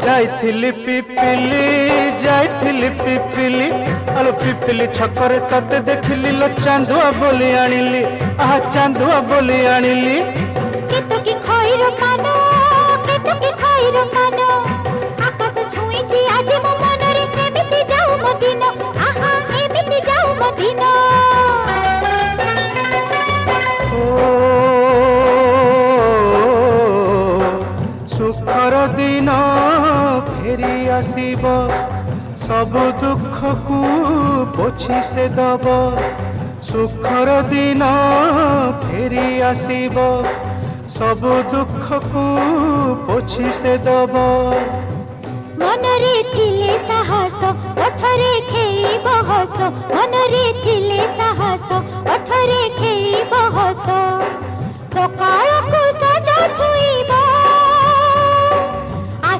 जाइथिली पिपिली जाइथिली पिपिली आलो पिपिली छकरे तते देखिली लो चांदुआ बोली आनिली आहा चांदुआ बोली आनिली केतो की खइरो कानो केतो की खइरो कानो आकाश छुईची आज मो मनरे एमिति जाऊ मो दिन आहा एमिति जाऊ मो दिन सुखर दिन फेरी आसीब सब दुख को पोछि से दब सुखर दिन फेरी आसीब सब दुख को पोछि से दब मनरे थिले साहस ओठरे खेई बहस मनरे थिले साहस ओठरे खेई बहस सकाळ को सजा छुई